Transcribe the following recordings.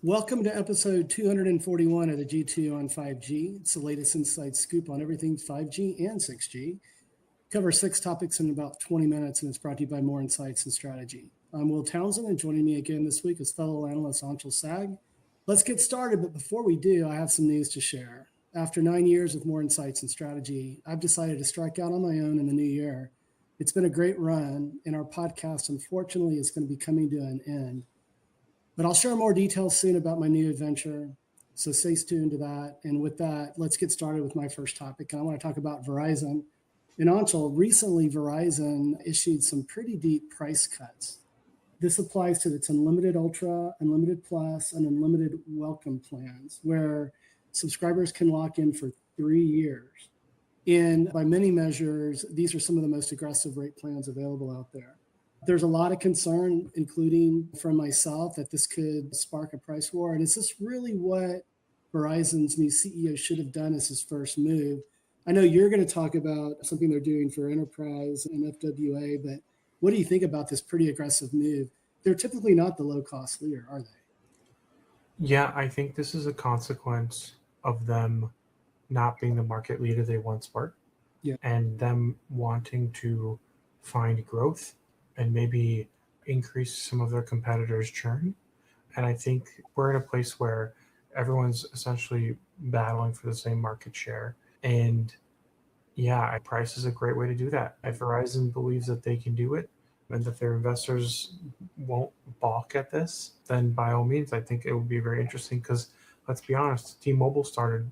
Welcome to episode 241 of the G2 on 5G. It's the latest inside scoop on everything 5G and 6G. Cover 6 topics in about 20 minutes, and it's brought to you by More Insights and Strategy. I'm Will Townsend, and joining me again this week is fellow analyst Anshul Sag. Let's get started, but before we do, I have some news to share. After 9 years with More Insights and Strategy, I've decided to strike out on my own in the new year. It's been a great run, and our podcast, unfortunately, is going to be coming to an end. But I'll share more details soon about my new adventure, so stay tuned to that. And with that, let's get started with my first topic. I want to talk about Verizon. And Anshul, recently Verizon issued some pretty deep price cuts. This applies to its Unlimited Ultra, Unlimited Plus, and Unlimited Welcome plans, where subscribers can lock in for 3 years. And by many measures, these are some of the most aggressive rate plans available out there. There's a lot of concern, including from myself, that this could spark a price war. And is this really what Verizon's new CEO should have done as his first move? I know you're going to talk about something they're doing for enterprise and FWA, but what do you think about this pretty aggressive move? They're typically not the low-cost leader, are they? Yeah, I think this is a consequence of them not being the market leader they once were, and them wanting to find growth and maybe increase some of their competitors' churn. And I think we're in a place where everyone's essentially battling for the same market share. And yeah, price is a great way to do that. If Verizon believes that they can do it and that their investors won't balk at this, then by all means, I think it would be very interesting because let's be honest, T-Mobile started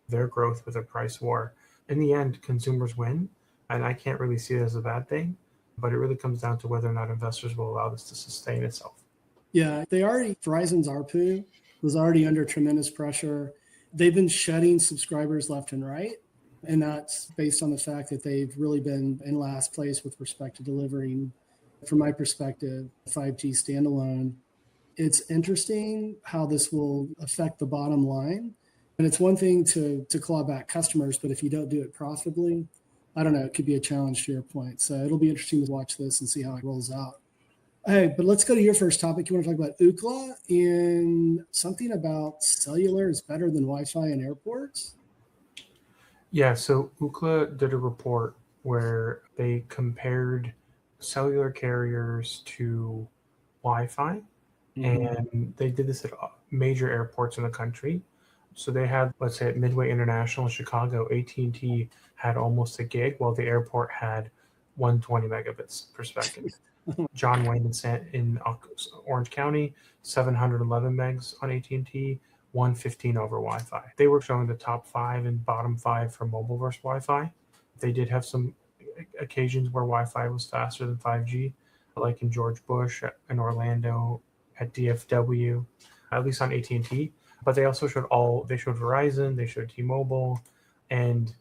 their growth with a price war. In the end, consumers win, and I can't really see it as a bad thing. But it really comes down to whether or not investors will allow this to sustain itself. Yeah, Verizon's ARPU was already under tremendous pressure. They've been shedding subscribers left and right. And that's based on the fact that they've really been in last place with respect to delivering, from my perspective, 5G standalone. It's interesting how this will affect the bottom line. And it's one thing to claw back customers, but if you don't do it profitably, I don't know, it could be a challenge to your point. So it'll be interesting to watch this and see how it rolls out. Hey, but let's go to your first topic. You want to talk about Okla and something about cellular is better than Wi-Fi in airports? Yeah, so Okla did a report where they compared cellular carriers to Wi-Fi, and they did this at major airports in the country. So they had, let's say at Midway International in Chicago, AT&T had almost a gig, while the airport had 120 megabits per second. John Wayne in Orange County, 711 megs on AT&T, 115 over Wi-Fi. They were showing the top 5 and bottom 5 for mobile versus Wi-Fi. They did have some occasions where Wi-Fi was faster than 5G, like in George Bush, in Orlando, at DFW, at least on AT&T. But they also showed Verizon, they showed T-Mobile, and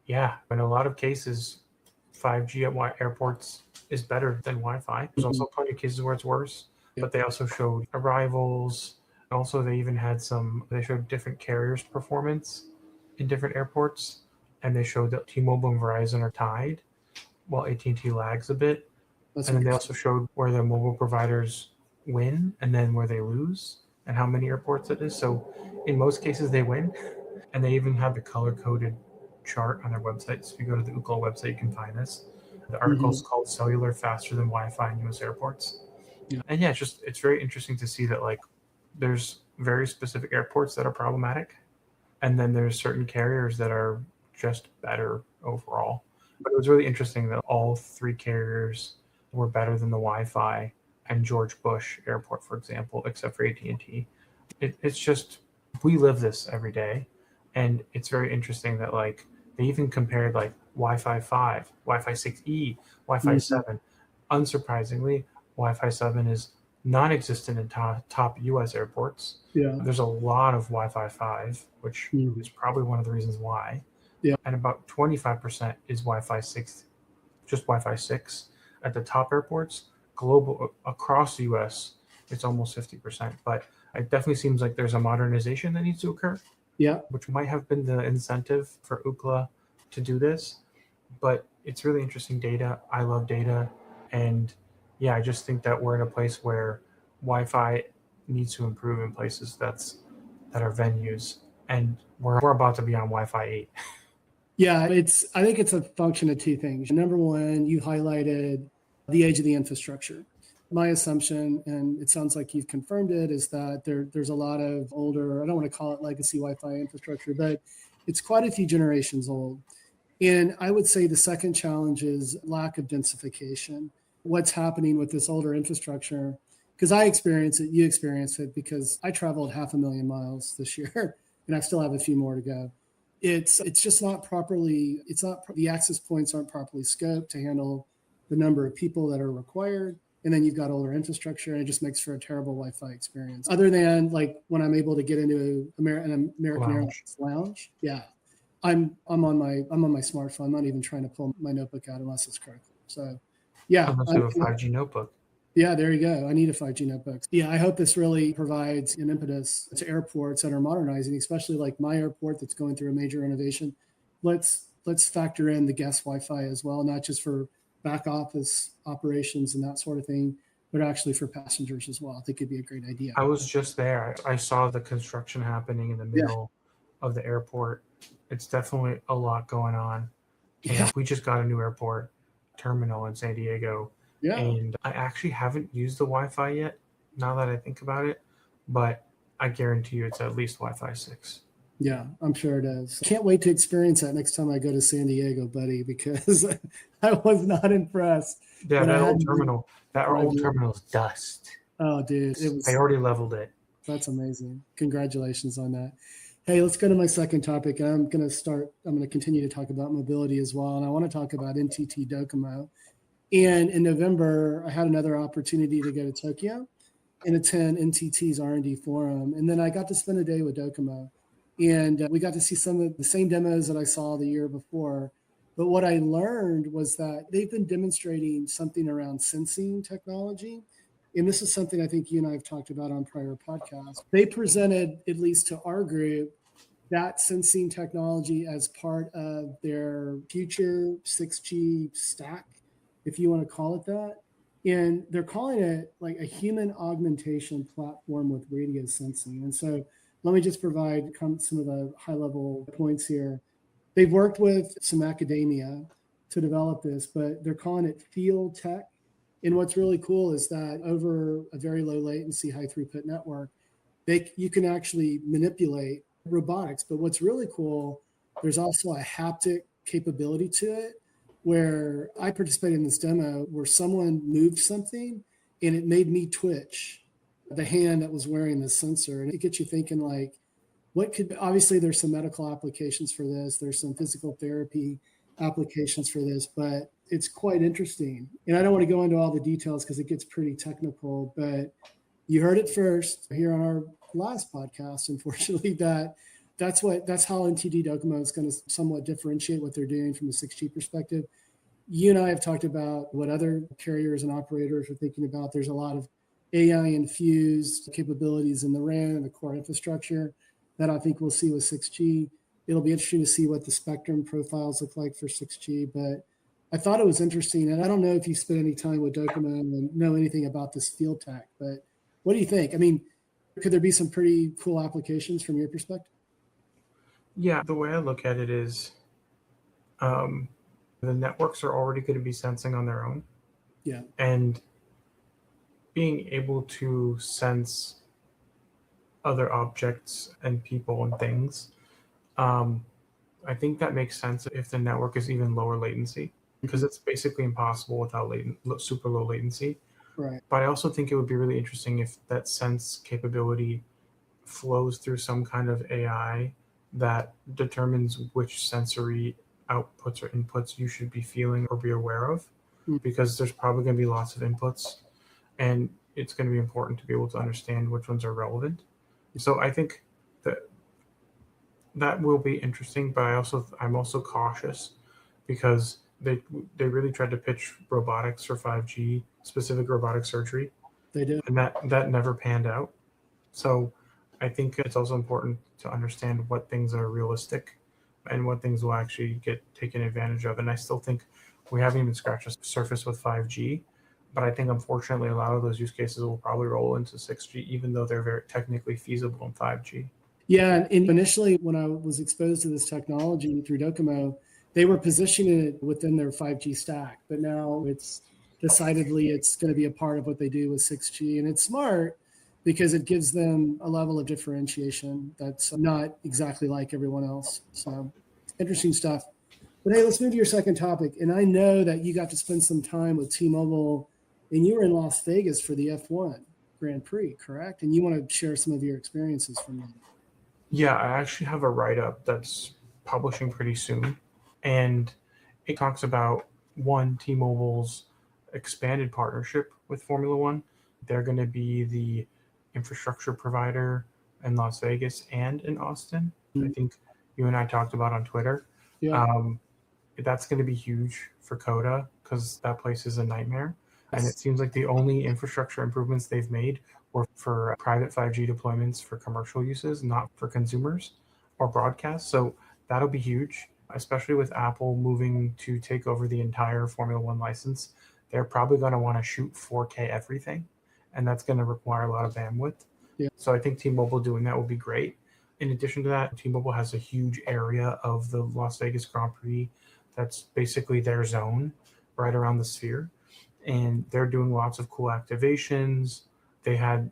yeah, in a lot of cases, 5G at airports is better than Wi-Fi. There's also plenty of cases where it's worse, but they also showed arrivals. Also, they showed different carriers' performance in different airports, and they showed that T-Mobile and Verizon are tied, while AT&T lags a bit. And then they also showed where the mobile providers win and then where they lose, and how many airports it is. So in most cases they win, and they even have the color-coded chart on their website. So if you go to the Okla website, you can find this. The article is called Cellular Faster Than Wi-Fi in U.S. Airports. Yeah. And yeah, it's very interesting to see that there's very specific airports that are problematic, and then there's certain carriers that are just better overall. But it was really interesting that all 3 carriers were better than the Wi-Fi and George Bush Airport, for example, except for AT&T. It's just, we live this every day. And it's very interesting that they even compared Wi-Fi 5, Wi-Fi 6E, Wi-Fi 7. Unsurprisingly, Wi-Fi 7 is non-existent in top US airports. Yeah. There's a lot of Wi-Fi 5, which is probably one of the reasons why. Yeah. And about 25% is Wi-Fi 6, just Wi-Fi 6 at the top airports. Global across the US, it's almost 50%. But it definitely seems like there's a modernization that needs to occur. Yeah, which might have been the incentive for Okla to do this. But it's really interesting data. I love data. And yeah, I just think that we're in a place where Wi-Fi needs to improve in places that are venues, and we're about to be on Wi-Fi 8. Yeah, I think it's a function of two things. Number one, you highlighted the age of the infrastructure. My assumption, and it sounds like you've confirmed it, is that there's a lot of older, I don't want to call it legacy Wi-Fi infrastructure, but it's quite a few generations old. And I would say the second challenge is lack of densification. What's happening with this older infrastructure? Because I experience it, you experience it, because I traveled 500,000 miles this year, and I still have a few more to go. It's just not properly, the access points aren't properly scoped to handle the number of people that are required. And then you've got older infrastructure, and it just makes for a terrible Wi-Fi experience. Other than like when I'm able to get into an American Airlines lounge, yeah, I'm on my smartphone. I'm not even trying to pull my notebook out unless it's critical. So, yeah, Unless you have a 5G notebook. Yeah, there you go. I need a 5G notebook. Yeah, I hope this really provides an impetus to airports that are modernizing, especially like my airport that's going through a major renovation. Let's factor in the guest Wi-Fi as well, not just for back office operations and that sort of thing, but actually for passengers as well. I think it'd be a great idea. I was just there. I saw the construction happening in the middle of the airport. It's definitely a lot going on. Yeah. And we just got a new airport terminal in San Diego. Yeah. And I actually haven't used the Wi-Fi yet, now that I think about it, but I guarantee you it's at least Wi-Fi 6. Yeah, I'm sure it is. Can't wait to experience that next time I go to San Diego, buddy, because I was not impressed. Yeah, that old terminal's dust. Oh, dude. They already leveled it. That's amazing. Congratulations on that. Hey, let's go to my second topic. I'm going to continue to talk about mobility as well. And I want to talk about NTT DoCoMo. And in November, I had another opportunity to go to Tokyo and attend NTT's R&D forum. And then I got to spend a day with DoCoMo. And we got to see some of the same demos that I saw the year before. But what I learned was that they've been demonstrating something around sensing technology. And this is something I think you and I have talked about on prior podcasts. They presented, at least to our group, that sensing technology as part of their future 6G stack, if you want to call it that. And they're calling it like a human augmentation platform with radio sensing. And so let me just provide some of the high level points here. They've worked with some academia to develop this, but they're calling it field tech. And what's really cool is that over a very low latency, high throughput network, you can actually manipulate robotics. But what's really cool, there's also a haptic capability to it, where I participated in this demo where someone moved something and it made me twitch the hand that was wearing the sensor. And it gets you thinking like, obviously there's some medical applications for this. There's some physical therapy applications for this, but it's quite interesting. And I don't want to go into all the details because it gets pretty technical, but you heard it first here on our last podcast, unfortunately, that's how NTT DoCoMo is going to somewhat differentiate what they're doing from a 6G perspective. You and I have talked about what other carriers and operators are thinking about. There's a lot of AI-infused capabilities in the RAN and the core infrastructure that I think we'll see with 6G. It'll be interesting to see what the spectrum profiles look like for 6G, but I thought it was interesting. And I don't know if you spent any time with DoCoMo and know anything about this field tech, but what do you think? I mean, could there be some pretty cool applications from your perspective? Yeah, the way I look at it is the networks are already going to be sensing on their own. Yeah. And being able to sense other objects and people and things, I think that makes sense if the network is even lower latency, because it's basically impossible without super low latency. Right. But I also think it would be really interesting if that sense capability flows through some kind of AI that determines which sensory outputs or inputs you should be feeling or be aware of, because there's probably going to be lots of inputs, and it's going to be important to be able to understand which ones are relevant. So I think that will be interesting, but I'm also cautious because they really tried to pitch robotics for 5G, specific robotic surgery. They did. And that never panned out. So I think it's also important to understand what things are realistic and what things will actually get taken advantage of. And I still think we haven't even scratched the surface with 5G, But I think, unfortunately, a lot of those use cases will probably roll into 6G, even though they're very technically feasible in 5G. Yeah, and initially when I was exposed to this technology through DoCoMo, they were positioning it within their 5G stack, but now it's decidedly it's going to be a part of what they do with 6G, and it's smart because it gives them a level of differentiation that's not exactly like everyone else. So interesting stuff. But hey, let's move to your second topic. And I know that you got to spend some time with T-Mobile, and you were in Las Vegas for the F1 Grand Prix, correct? And you want to share some of your experiences from that. Yeah, I actually have a write-up that's publishing pretty soon, and it talks about one, T-Mobile's expanded partnership with Formula One. They're going to be the infrastructure provider in Las Vegas and in Austin. I think you and I talked about on Twitter. Yeah. That's going to be huge for Coda because that place is a nightmare. And it seems like the only infrastructure improvements they've made were for private 5G deployments for commercial uses, not for consumers or broadcast. So that'll be huge, especially with Apple moving to take over the entire Formula One license. They're probably going to want to shoot 4K everything, and that's going to require a lot of bandwidth. Yeah. So I think T-Mobile doing that will be great. In addition to that, T-Mobile has a huge area of the Las Vegas Grand Prix that's basically their zone right around the Sphere. And they're doing lots of cool activations. They had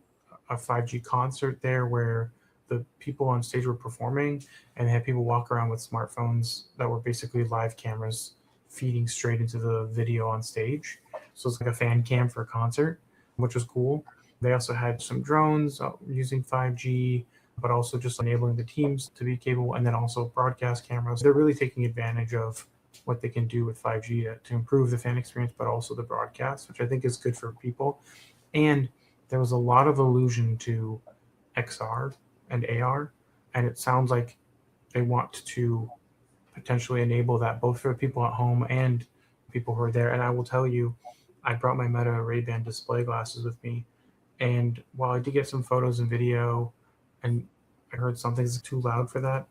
a 5G concert there where the people on stage were performing, and they had people walk around with smartphones that were basically live cameras feeding straight into the video on stage. So it's like a fan cam for a concert, which was cool. They also had some drones using 5G, but also just enabling the teams to be capable, and then also broadcast cameras. They're really taking advantage of what they can do with 5G to improve the fan experience, but also the broadcast, which I think is good for people. And there was a lot of allusion to XR and AR, and it sounds like they want to potentially enable that both for people at home and people who are there. And I will tell you, I brought my Meta Ray-Ban display glasses with me, and while I did get some photos and video, and I heard something's too loud for that,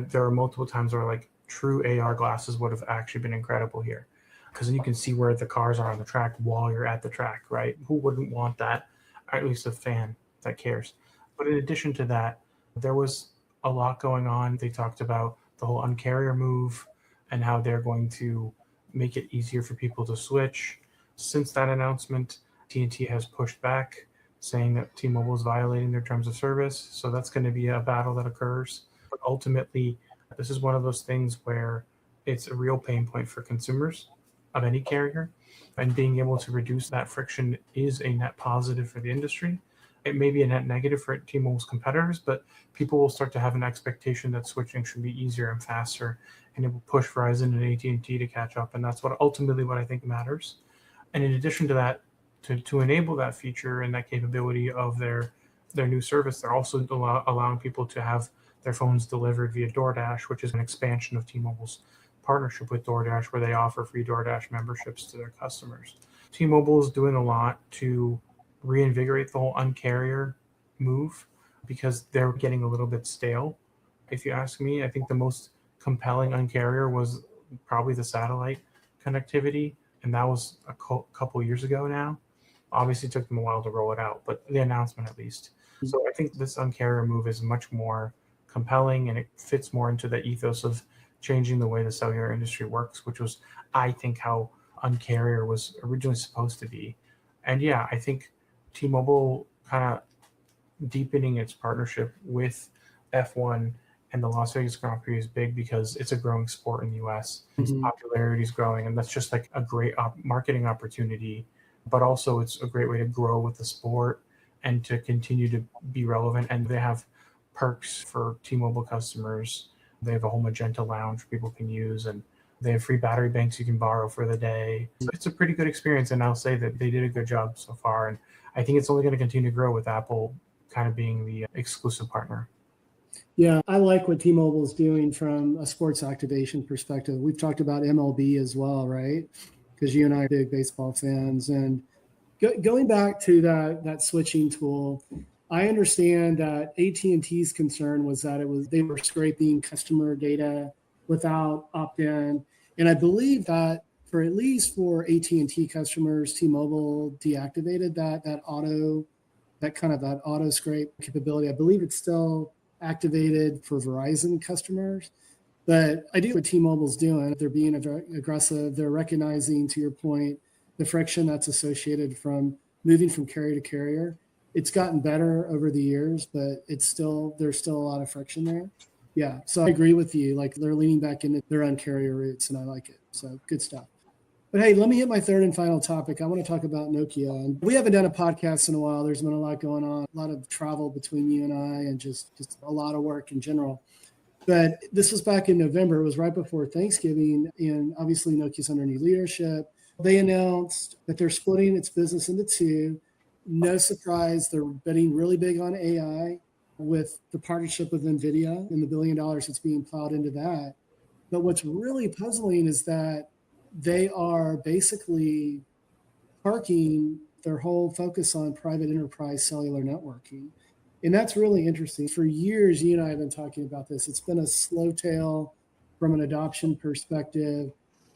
there are multiple times where like true AR glasses would have actually been incredible here, because then you can see where the cars are on the track while you're at the track, right? Who wouldn't want that? Or at least a fan that cares. But in addition to that, there was a lot going on. They talked about the whole Un-carrier move and how they're going to make it easier for people to switch. Since that announcement, TNT has pushed back, saying that T-Mobile is violating their terms of service. So that's going to be a battle that occurs. But ultimately, this is one of those things where it's a real pain point for consumers of any carrier, and being able to reduce that friction is a net positive for the industry. It may be a net negative for T-Mobile's competitors, but people will start to have an expectation that switching should be easier and faster, and it will push Verizon and AT&T to catch up, and that's what I think matters. And in addition to that, to enable that feature and that capability of their new service, they're also allowing people to have their phones delivered via DoorDash, which is an expansion of T-Mobile's partnership with DoorDash, where they offer free DoorDash memberships to their customers. T-Mobile is doing a lot to reinvigorate the whole Un-carrier move because they're getting a little bit stale. If you ask me, I think the most compelling Un-carrier was probably the satellite connectivity, and that was a couple years ago now. Obviously, it took them a while to roll it out, but the announcement at least. So I think this Un-carrier move is much more compelling, and it fits more into the ethos of changing the way the cellular industry works, which was, I think, how Un-carrier was originally supposed to be. And yeah, I think T-Mobile kind of deepening its partnership with F1 and the Las Vegas Grand Prix is big because it's a growing sport in the US. Its popularity is growing, and that's just like a great marketing opportunity, but also it's a great way to grow with the sport and to continue to be relevant. And they have perks for T-Mobile customers. They have a whole Magenta lounge people can use, and they have free battery banks you can borrow for the day. So it's a pretty good experience, and I'll say that they did a good job so far. And I think it's only going to continue to grow with Apple kind of being the exclusive partner. Yeah, I like what T-Mobile is doing from a sports activation perspective. We've talked about MLB as well, right? Because you and I are big baseball fans. And going back to that switching tool, I understand that AT&T's concern was that they were scraping customer data without opt-in. And I believe that for at least for AT&T customers, T-Mobile deactivated that auto scrape capability. I believe it's still activated for Verizon customers. But I do what T-Mobile's doing. They're being aggressive. They're recognizing, to your point, the friction that's associated from moving from carrier to carrier. It's gotten better over the years, but there's still a lot of friction there. Yeah, so I agree with you. Like, they're leaning back into their own carrier roots, and I like it. So good stuff. But hey, let me hit my third and final topic. I want to talk about Nokia. And we haven't done a podcast in a while. There's been a lot going on, a lot of travel between you and I, and just a lot of work in general. But this was back in November. It was right before Thanksgiving, and obviously Nokia's under new leadership. They announced that they're splitting its business into two. No surprise, they're betting really big on AI with the partnership with NVIDIA and the $1 billion that's being plowed into that. But what's really puzzling is that they are basically parking their whole focus on private enterprise cellular networking. And that's really interesting. For years, you and I have been talking about this. It's been a slow tail from an adoption perspective.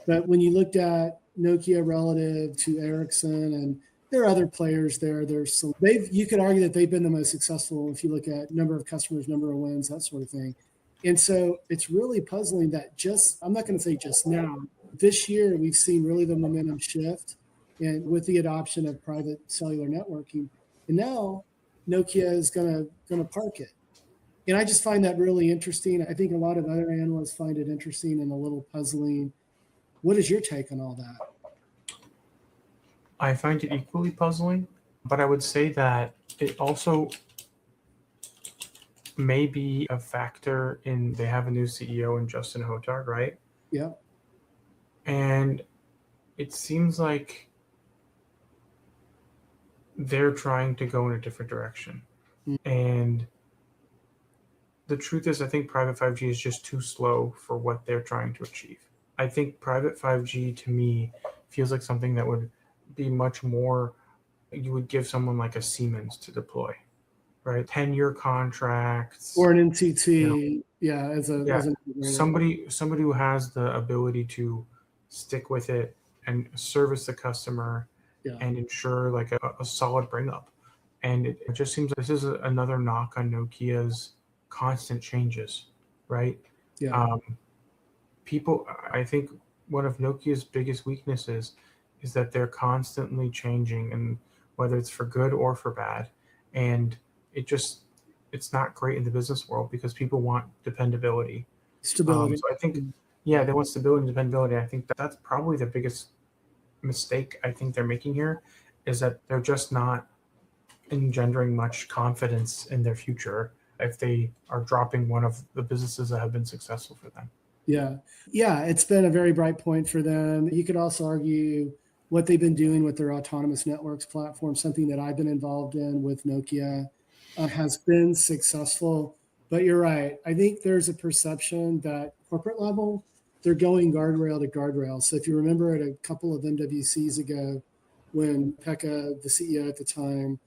But when you looked at Nokia relative to Ericsson, and there are other players there, you could argue that they've been the most successful if you look at number of customers, number of wins, that sort of thing. And so it's really puzzling that I'm not going to say just now, this year we've seen really the momentum shift and with the adoption of private cellular networking. And now Nokia is going to park it. And I just find that really interesting. I think a lot of other analysts find it interesting and a little puzzling. What is your take on all that? I find it equally puzzling, but I would say that it also may be a factor in they have a new CEO in Justin Hotard, right? Yeah. And it seems like they're trying to go in a different direction. Mm-hmm. And the truth is, I think private 5G is just too slow for what they're trying to achieve. I think private 5G to me feels like something that would be much more, you would give someone like a Siemens to deploy, right? 10-year contracts. Or an NTT, somebody who has the ability to stick with it and service the customer and ensure like a solid bring up. And it just seems like this is another knock on Nokia's constant changes, right? Yeah. I think one of Nokia's biggest weaknesses is that they're constantly changing, and whether it's for good or for bad. And it's not great in the business world because people want dependability. Stability. So I think, they want stability and dependability. I think that's probably the biggest mistake I think they're making here, is that they're just not engendering much confidence in their future if they are dropping one of the businesses that have been successful for them. Yeah, it's been a very bright point for them. You could also argue what they've been doing with their autonomous networks platform, something that I've been involved in with Nokia, has been successful. But you're right. I think there's a perception that corporate level, they're going guardrail to guardrail. So if you remember at a couple of MWCs ago, when Pekka, the CEO at the time,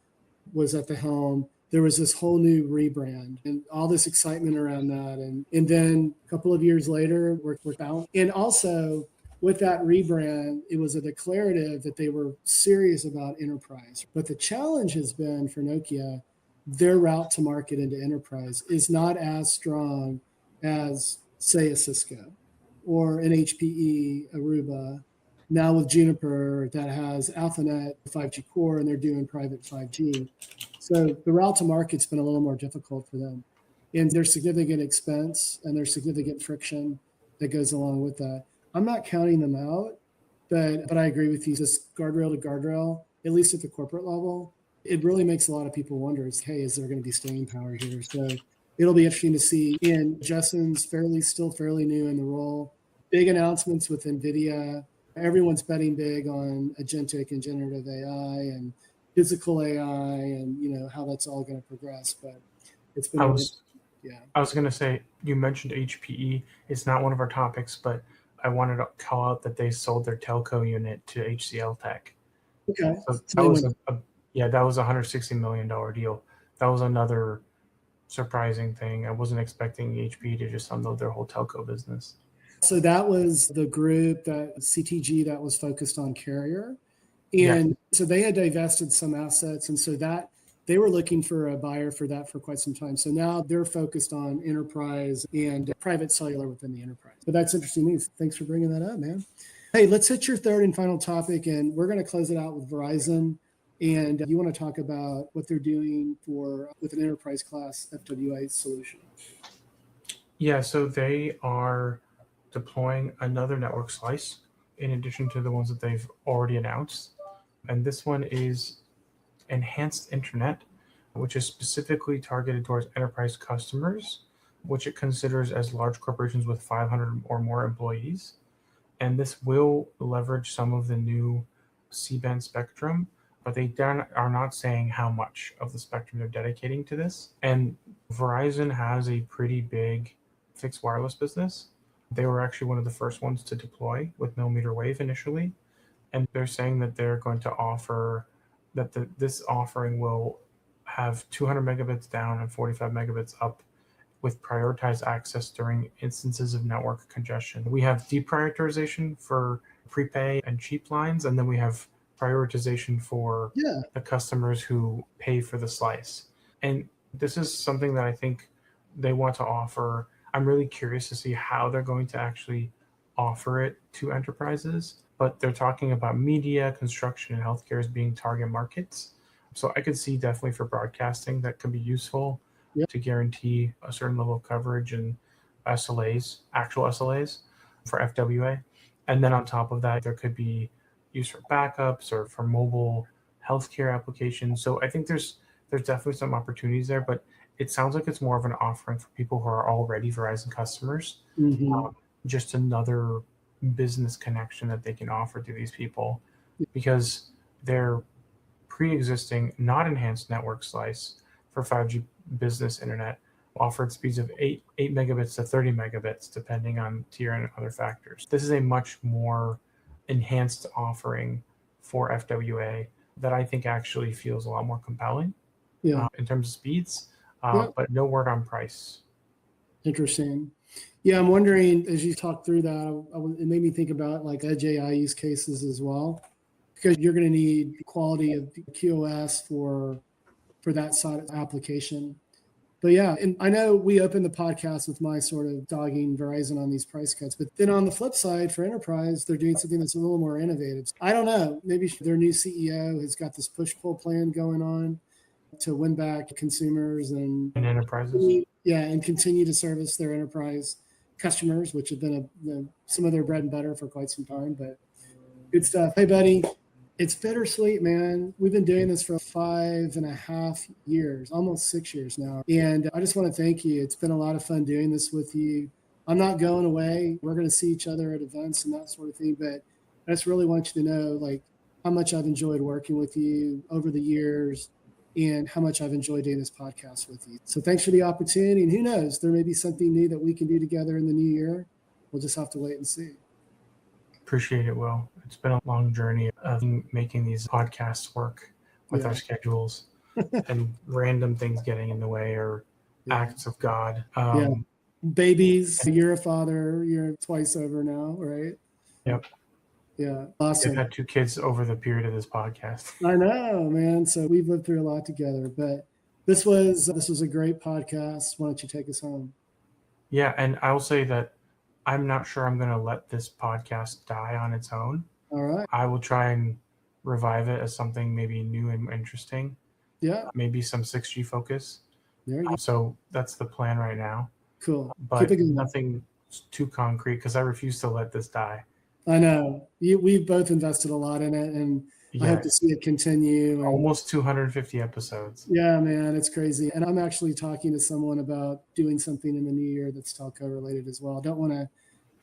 was at the helm, there was this whole new rebrand and all this excitement around that. And then a couple of years later, we're out. And also with that rebrand, it was a declarative that they were serious about enterprise. But the challenge has been for Nokia, their route to market into enterprise is not as strong as, say, a Cisco or an HPE, Aruba. Now with Juniper that has AlphaNet 5G core, and they're doing private 5G. So the route to market's been a little more difficult for them. And there's significant expense and there's significant friction that goes along with that. I'm not counting them out, but I agree with you. Just guardrail to guardrail, at least at the corporate level, it really makes a lot of people wonder, is there going to be staying power here? So it'll be interesting to see. And Justin's still fairly new in the role. Big announcements with NVIDIA. Everyone's betting big on agentic and generative AI and physical AI and, how that's all going to progress. But it's been, I was going to say, you mentioned HPE. It's not one of our topics, but I wanted to call out that they sold their telco unit to HCL Tech. Okay. So that was that was a $160 million deal. That was another surprising thing. I wasn't expecting HPE to just unload their whole telco business. So that was the group that CTG that was focused on carrier. Yeah. And so they had divested some assets. And so that they were looking for a buyer for that for quite some time. So now they're focused on enterprise and private cellular within the enterprise. But that's interesting news. Thanks for bringing that up, man. Hey, let's hit your third and final topic, and we're going to close it out with Verizon. And you want to talk about what they're doing with an enterprise class FWA solution. Yeah, so they are deploying another network slice in addition to the ones that they've already announced. And this one is enhanced internet, which is specifically targeted towards enterprise customers, which it considers as large corporations with 500 or more employees. And this will leverage some of the new C-band spectrum, but they are not saying how much of the spectrum they're dedicating to this. And Verizon has a pretty big fixed wireless business. They were actually one of the first ones to deploy with millimeter wave initially. And they're saying that they're going to offer that this offering will have 200 megabits down and 45 megabits up with prioritized access during instances of network congestion. We have deprioritization for prepay and cheap lines, and then we have prioritization for the customers who pay for the slice. And this is something that I think they want to offer. I'm really curious to see how they're going to actually offer it to enterprises, but they're talking about media, construction, and healthcare as being target markets. So I could see definitely for broadcasting that could be useful to guarantee a certain level of coverage and SLAs, actual SLAs for FWA. And then on top of that, there could be use for backups or for mobile healthcare applications. So I think there's definitely some opportunities there, but it sounds like it's more of an offering for people who are already Verizon customers. Just another business connection that they can offer to these people because they're pre-existing, not enhanced network slice for 5G business internet offered speeds of 8 megabits to 30 megabits, depending on tier and other factors. This is a much more enhanced offering for FWA that I think actually feels a lot more compelling in terms of speeds, but no word on price. Interesting. Yeah, I'm wondering, as you talk through that, it made me think about like edge AI use cases as well, because you're going to need quality of QoS for that side of the application. But yeah, and I know we opened the podcast with my sort of dogging Verizon on these price cuts, but then on the flip side for enterprise, they're doing something that's a little more innovative. I don't know, maybe their new CEO has got this push-pull plan going on to win back consumers and enterprises. And continue to service their enterprise customers, which have been some of their bread and butter for quite some time. But good stuff. Hey, buddy, it's bittersweet, man. We've been doing this for 5.5 years, almost 6 years now. And I just want to thank you. It's been a lot of fun doing this with you. I'm not going away. We're going to see each other at events and that sort of thing. But I just really want you to know, like, how much I've enjoyed working with you over the years and how much I've enjoyed doing this podcast with you. So thanks for the opportunity. And who knows, there may be something new that we can do together in the new year. We'll just have to wait and see. Appreciate it, Will. It's been a long journey of making these podcasts work with our schedules and random things getting in the way or acts of God. Babies, you're a father, you're twice over now, right? Yep. Yeah, awesome. I've had 2 kids over the period of this podcast. I know, man. So we've lived through a lot together, but this was a great podcast. Why don't you take us home? Yeah, and I will say that I'm not sure I'm going to let this podcast die on its own. All right. I will try and revive it as something maybe new and interesting. Yeah. Maybe some 6G focus. There you go. So that's the plan right now. Cool. But nothing too concrete because I refuse to let this die. I know. We've both invested a lot in it, and I hope to see it continue. Almost 250 episodes. Yeah, man, it's crazy. And I'm actually talking to someone about doing something in the new year that's telco related as well. I don't want to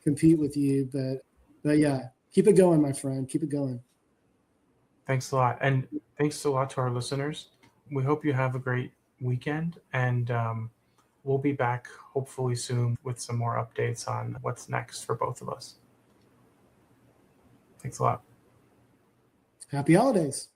compete with you, but yeah, keep it going, my friend. Keep it going. Thanks a lot. And thanks a lot to our listeners. We hope you have a great weekend, and we'll be back hopefully soon with some more updates on what's next for both of us. Thanks a lot. Happy holidays.